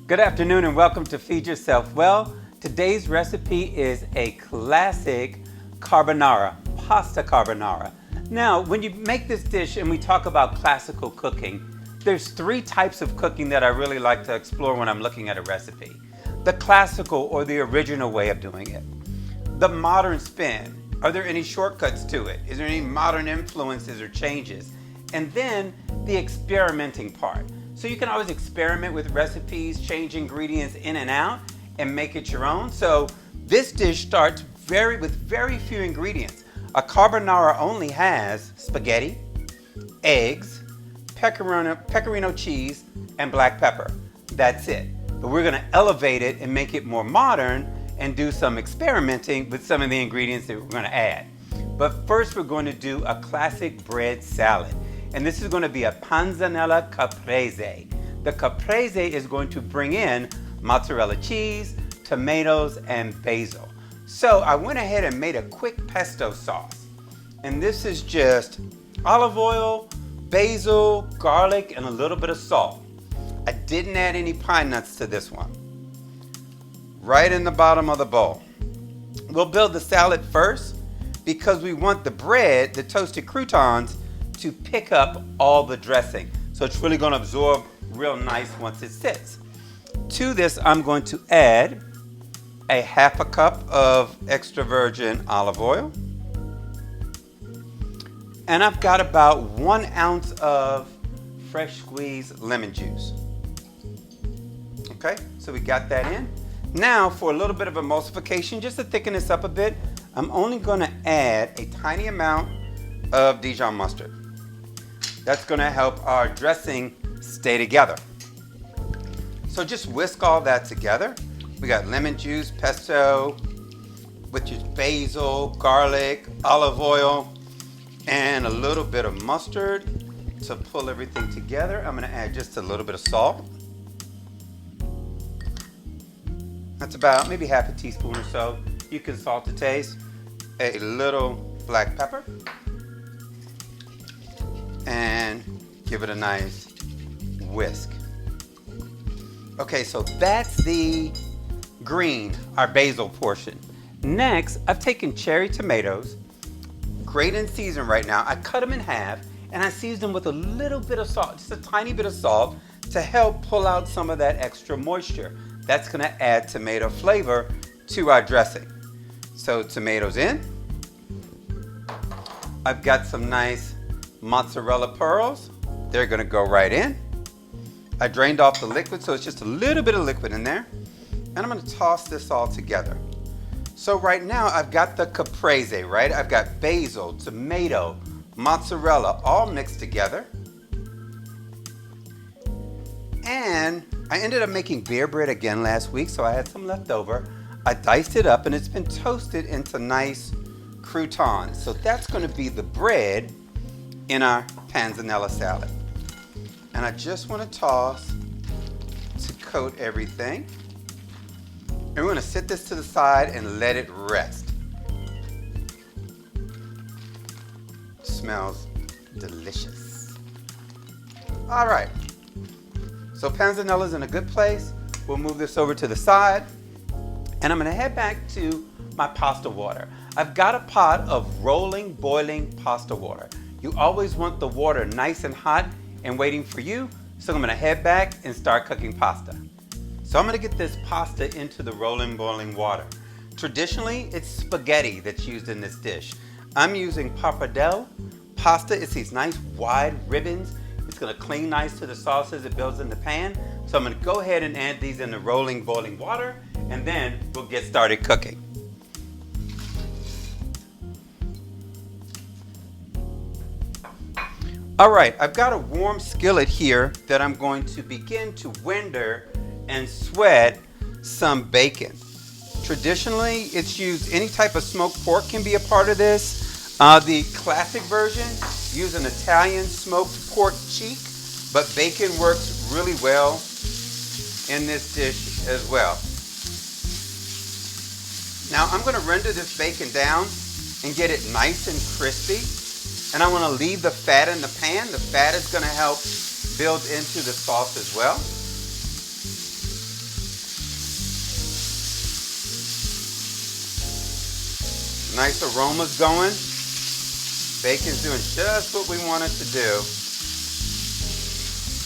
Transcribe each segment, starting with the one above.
Good afternoon and welcome to Feed Yourself Well. Today's recipe is a classic carbonara, pasta carbonara. Now, when you make this dish and we talk about classical cooking, there's three types of cooking that I really like to explore when I'm looking at a recipe. The classical or the original way of doing it. The modern spin. Are there any shortcuts to it? Is there any modern influences or changes? And then the experimenting part. So you can always experiment with recipes, change ingredients in and out, and make it your own. So this dish starts with very few ingredients. A carbonara only has spaghetti, eggs, pecorino cheese, and black pepper. That's it. But we're gonna elevate it and make it more modern and do some experimenting with some of the ingredients that we're gonna add. But first we're going to do a classic bread salad. And this is going to be a Panzanella Caprese. The Caprese is going to bring in mozzarella cheese, tomatoes, and basil. So I went ahead and made a quick pesto sauce. And this is just olive oil, basil, garlic, and a little bit of salt. I didn't add any pine nuts to this one. Right in the bottom of the bowl. We'll build the salad first because we want the bread, the toasted croutons, to pick up all the dressing. So it's really going to absorb real nice once it sits. To this, I'm going to add a half a cup of extra virgin olive oil. And I've got about 1 ounce of fresh squeezed lemon juice. Okay, so we got that in. Now for a little bit of emulsification, just to thicken this up a bit, I'm only going to add a tiny amount of Dijon mustard. That's going to help our dressing stay together. So just whisk all that together. We got lemon juice, pesto, which is basil, garlic, olive oil, and a little bit of mustard to pull everything together. I'm going to add just a little bit of salt. That's about maybe half a teaspoon or so. You can salt to taste. A little black pepper. And give it a nice whisk. Okay, so that's the green, our basil portion. Next, I've taken cherry tomatoes, great in season right now. I cut them in half and I seasoned them with a little bit of salt, just a tiny bit of salt to help pull out some of that extra moisture. That's gonna add tomato flavor to our dressing. So tomatoes in. I've got some nice mozzarella pearls. They're gonna go right in. I drained off the liquid, so it's just a little bit of liquid in there. And I'm gonna toss this all together. So right now I've got the caprese, right? I've got basil, tomato, mozzarella, all mixed together. And I ended up making beer bread again last week, so I had some left over. I diced it up and it's been toasted into nice croutons. So that's gonna be the bread in our panzanella salad. And I just want to toss to coat everything. And we're going to sit this to the side and let it rest. Smells delicious. All right. So panzanella's in a good place. We'll move this over to the side. And I'm going to head back to my pasta water. I've got a pot of rolling, boiling pasta water. You always want the water nice and hot and waiting for you. So I'm gonna head back and start cooking pasta. So I'm gonna get this pasta into the rolling, boiling water. Traditionally, it's spaghetti that's used in this dish. I'm using pappardelle pasta. It's these nice wide ribbons. It's gonna cling nice to the sauce as it builds in the pan. So I'm gonna go ahead and add these in the rolling, boiling water, and then we'll get started cooking. All right, I've got a warm skillet here that I'm going to begin to render and sweat some bacon. Traditionally, it's used, any type of smoked pork can be a part of this. The classic version, use an Italian smoked pork cheek, but bacon works really well in this dish as well. Now I'm gonna render this bacon down and get it nice and crispy. And I want to leave the fat in the pan. The fat is going to help build into the sauce as well. Nice aromas going. Bacon's doing just what we want it to do.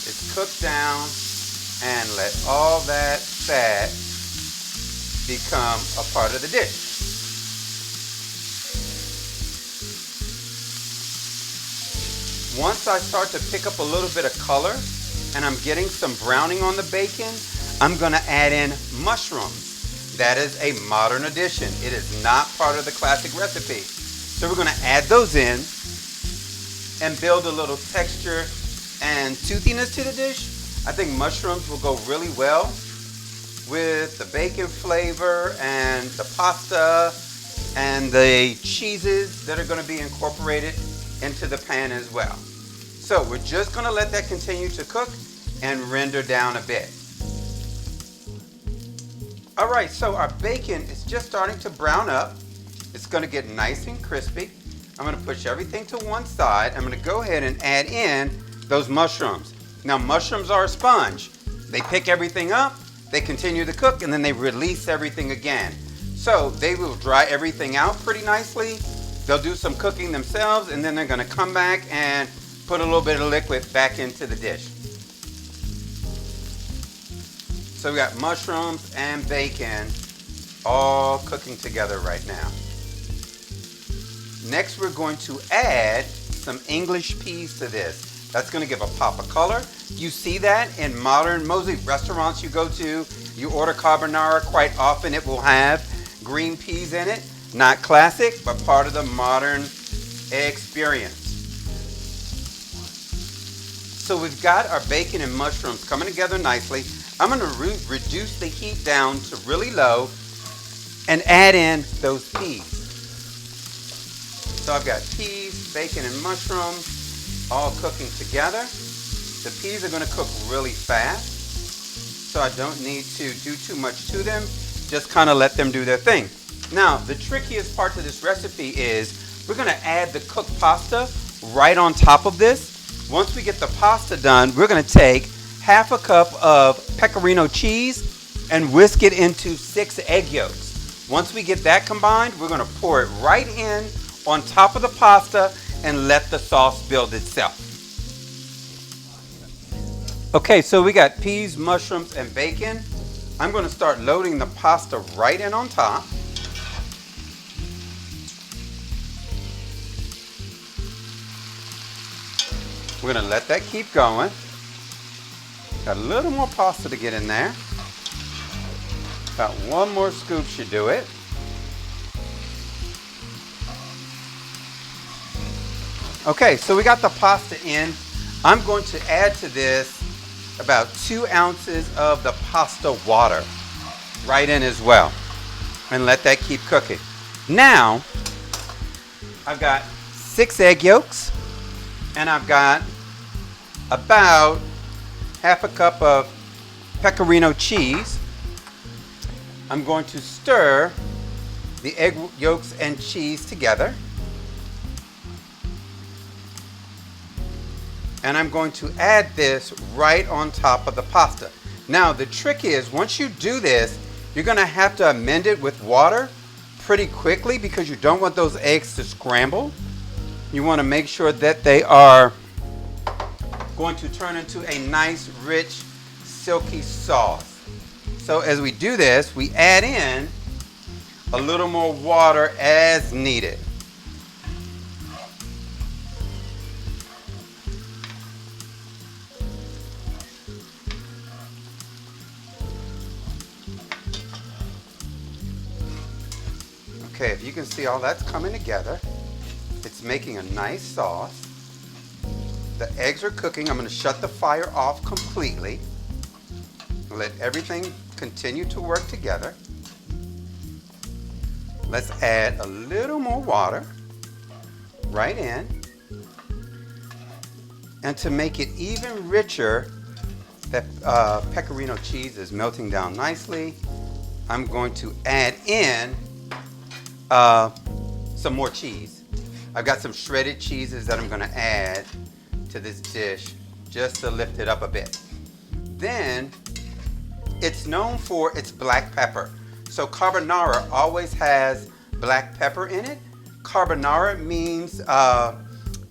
It's cooked down and let all that fat become a part of the dish. Once I start to pick up a little bit of color and I'm getting some browning on the bacon, I'm gonna add in mushrooms. That is a modern addition. It is not part of the classic recipe. So we're gonna add those in and build a little texture and toothiness to the dish. I think mushrooms will go really well with the bacon flavor and the pasta and the cheeses that are gonna be incorporated into the pan as well. So we're just gonna let that continue to cook and render down a bit. All right, so our bacon is just starting to brown up. It's gonna get nice and crispy. I'm gonna push everything to one side. I'm gonna go ahead and add in those mushrooms. Now, mushrooms are a sponge. They pick everything up, they continue to cook, and then they release everything again. So they will dry everything out pretty nicely. They'll do some cooking themselves, and then they're gonna come back and put a little bit of liquid back into the dish. So we got mushrooms and bacon all cooking together right now. Next, we're going to add some English peas to this. That's gonna give a pop of color. You see that in mostly restaurants you go to, you order carbonara, quite often it will have green peas in it. Not classic, but part of the modern experience. So we've got our bacon and mushrooms coming together nicely. I'm gonna reduce the heat down to really low and add in those peas. So I've got peas, bacon, and mushrooms all cooking together. The peas are gonna cook really fast, so I don't need to do too much to them. Just kind of let them do their thing. Now, the trickiest part to this recipe is we're gonna add the cooked pasta right on top of this. Once we get the pasta done, we're gonna take half a cup of pecorino cheese and whisk it into 6 egg yolks. Once we get that combined, we're gonna pour it right in on top of the pasta and let the sauce build itself. Okay, so we got peas, mushrooms, and bacon. I'm gonna start loading the pasta right in on top. We're gonna let that keep going. Got a little more pasta to get in there. About 1 more scoop should do it. Okay, so we got the pasta in. I'm going to add to this about 2 ounces of the pasta water right in as well, and let that keep cooking. Now, I've got 6 egg yolks, and I've got about half a cup of pecorino cheese. I'm going to stir the egg yolks and cheese together. And I'm going to add this right on top of the pasta. Now, the trick is, once you do this, you're gonna have to amend it with water pretty quickly because you don't want those eggs to scramble. You wanna make sure that they are going to turn into a nice, rich, silky sauce. So as we do this, we add in a little more water as needed. Okay, if you can see all that's coming together, it's making a nice sauce. The eggs are cooking. I'm going to shut the fire off completely. Let everything continue to work together. Let's add a little more water right in. And to make it even richer, that pecorino cheese is melting down nicely. I'm going to add in some more cheese. I've got some shredded cheeses that I'm going to add to this dish just to lift it up a bit. Then, it's known for its black pepper. So carbonara always has black pepper in it. Carbonara means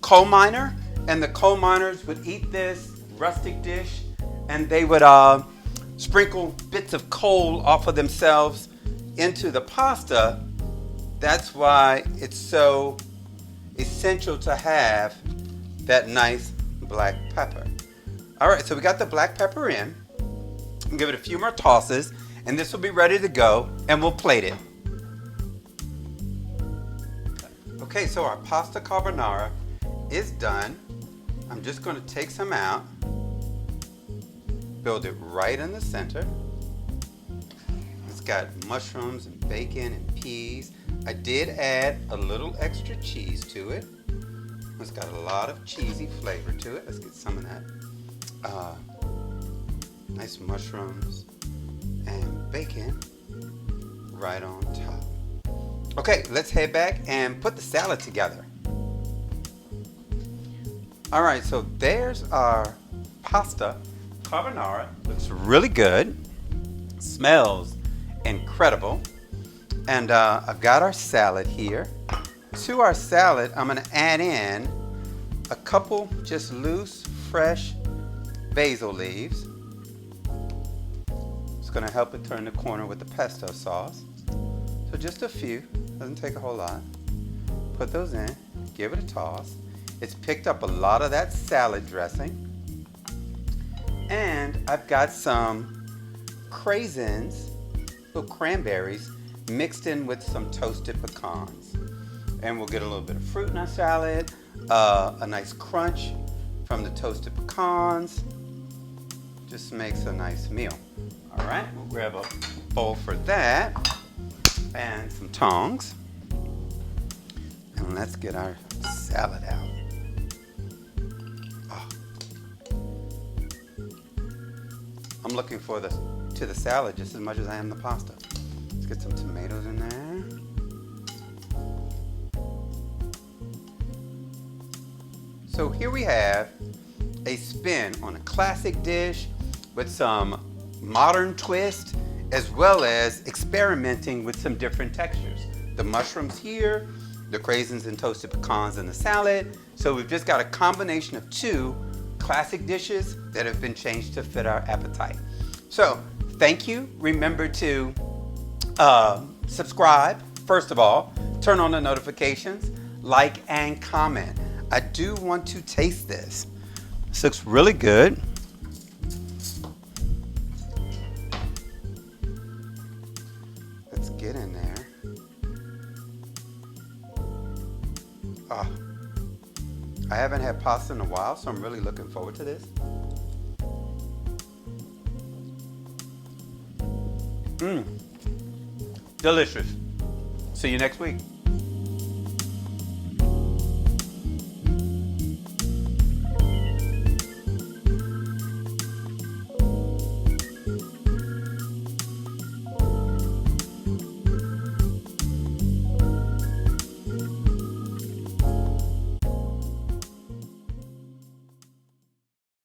coal miner, and the coal miners would eat this rustic dish and they would sprinkle bits of coal off of themselves into the pasta. That's why it's so essential to have that nice black pepper. All right, so we got the black pepper in. Give it a few more tosses, and this will be ready to go, and we'll plate it. Okay, so our pasta carbonara is done. I'm just going to take some out, build it right in the center. It's got mushrooms and bacon and peas. I did add a little extra cheese to it. It's got a lot of cheesy flavor to it. Let's get some of that. Nice mushrooms and bacon right on top. Okay, let's head back and put the salad together. All right, so there's our pasta carbonara. Looks really good. Smells incredible. And I've got our salad here. To our salad, I'm gonna add in a couple just loose, fresh basil leaves. It's gonna help it turn the corner with the pesto sauce. So just a few, doesn't take a whole lot. Put those in, give it a toss. It's picked up a lot of that salad dressing. And I've got some craisins, little cranberries, mixed in with some toasted pecans. And we'll get a little bit of fruit in our salad, a nice crunch from the toasted pecans. Just makes a nice meal. All right, we'll grab a bowl for that and some tongs. And let's get our salad out. Oh. I'm looking forward to the salad just as much as I am the pasta. Let's get some tomatoes in there. So here we have a spin on a classic dish with some modern twist, as well as experimenting with some different textures. The mushrooms here, the craisins and toasted pecans in the salad. So we've just got a combination of two classic dishes that have been changed to fit our appetite. So thank you. Remember to subscribe, first of all, turn on the notifications, like and comment. I do want to taste this. This looks really good. Let's get in there. Oh, I haven't had pasta in a while, so I'm really looking forward to this. Delicious. See you next week.